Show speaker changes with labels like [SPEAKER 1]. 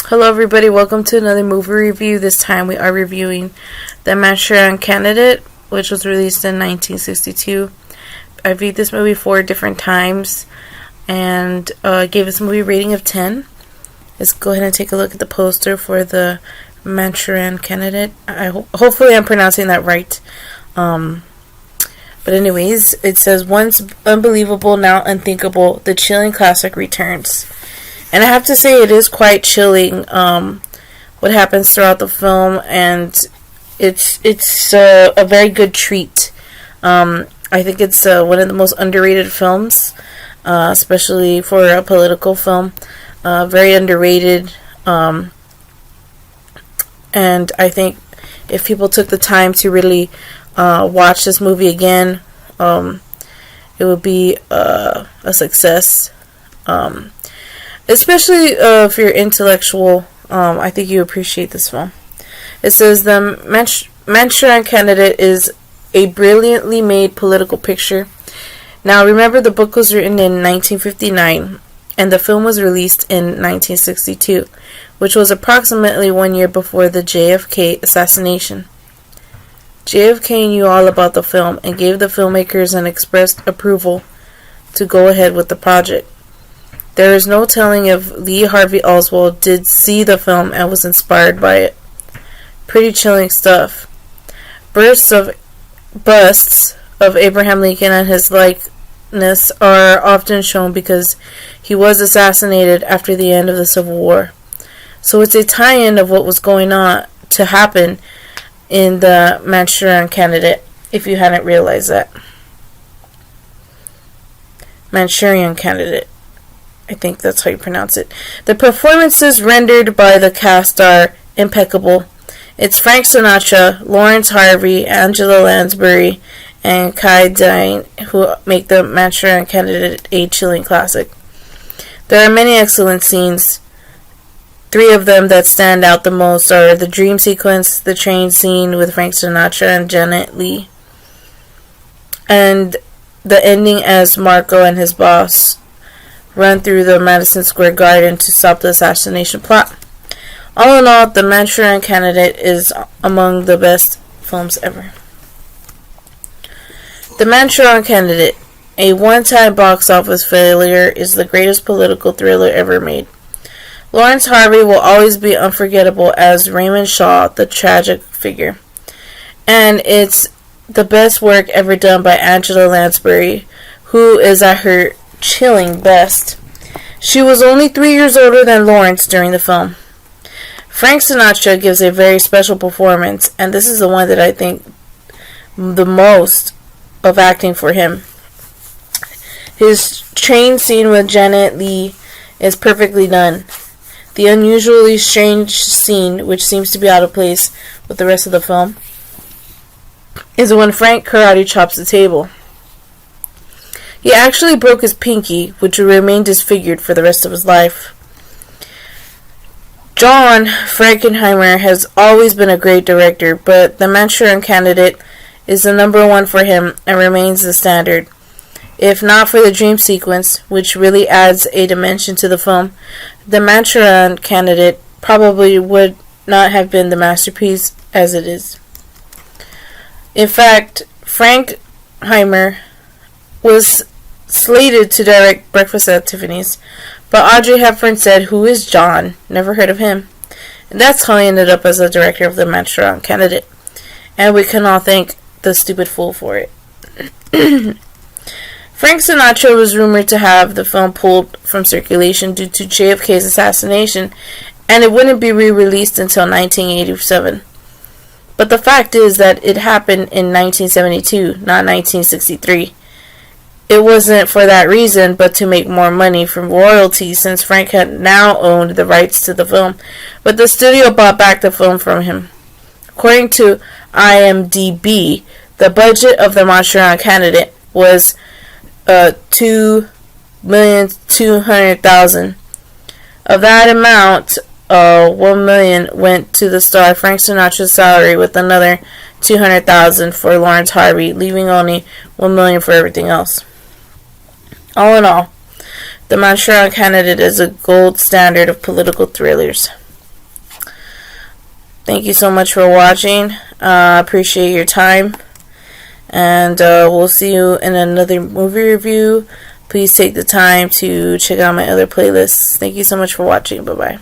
[SPEAKER 1] Hello everybody, welcome to another movie review. This time we are reviewing The Manchurian Candidate, which was released in 1962. I viewed this movie 4 different times and gave this movie a rating of 10. Let's go ahead and take a look at the poster for The Manchurian Candidate. Hopefully I'm pronouncing that right. But anyways, it says, once unbelievable, now unthinkable, the chilling classic returns. And I have to say, it is quite chilling what happens throughout the film, and it's a very good treat. I think it's one of the most underrated films, especially for a political film. Very underrated, and I think if people took the time to really watch this movie again, it would be a success. Especially if you're intellectual, I think you appreciate this film. It says the Manchurian Candidate is a brilliantly made political picture. Now remember, the book was written in 1959 and the film was released in 1962, which was approximately 1 year before the JFK assassination. JFK knew all about the film and gave the filmmakers an expressed approval to go ahead with the project. There is no telling if Lee Harvey Oswald did see the film and was inspired by it. Pretty chilling stuff. Busts of Abraham Lincoln and his likeness are often shown because he was assassinated after the end of the Civil War. So it's a tie-in of what was going on to happen in the Manchurian Candidate, if you hadn't realized that. Manchurian Candidate. I think that's how you pronounce it. The performances rendered by the cast are impeccable. It's Frank Sinatra, Lawrence Harvey, Angela Lansbury, and Kai Diane who make the Manchurian Candidate a chilling classic. There are many excellent scenes. 3 of them that stand out the most are the dream sequence, the train scene with Frank Sinatra and Janet Leigh, and the ending as Marco and his boss run through the Madison Square Garden to stop the assassination plot. All in all, The Manchurian Candidate is among the best films ever. The Manchurian Candidate, a one-time box office failure, is the greatest political thriller ever made. Lawrence Harvey will always be unforgettable as Raymond Shaw, the tragic figure. And it's the best work ever done by Angela Lansbury, who is at her chilling best. She was only 3 years older than Lawrence during the film. Frank Sinatra gives a very special performance, and this is the one that I think the most of acting for him. His train scene with Janet Leigh is perfectly done. The unusually strange scene, which seems to be out of place with the rest of the film, is when Frank karate chops the table. He actually broke his pinky, which would remain disfigured for the rest of his life. John Frankenheimer has always been a great director, but The Manchurian Candidate is the number 1 for him and remains the standard. If not for the dream sequence, which really adds a dimension to the film, The Manchurian Candidate probably would not have been the masterpiece as it is. In fact, Frankenheimer was slated to direct Breakfast at Tiffany's, but Audrey Hepburn said, "Who is John? Never heard of him." And that's how he ended up as the director of The Manchurian Candidate. And we can all thank the stupid fool for it. Frank Sinatra was rumored to have the film pulled from circulation due to JFK's assassination, and it wouldn't be re-released until 1987. But the fact is that it happened in 1972, not 1963. It wasn't for that reason, but to make more money from royalties, since Frank had now owned the rights to the film, but the studio bought back the film from him. According to IMDb, the budget of The Manchurian Candidate was $2,200,000. Of that amount, $1 million went to the star Frank Sinatra's salary, with another $200,000 for Lawrence Harvey, leaving only $1 million for everything else. All in all, The Manchurian Candidate is a gold standard of political thrillers. Thank you so much for watching. Appreciate your time. And we'll see you in another movie review. Please take the time to check out my other playlists. Thank you so much for watching. Bye-bye.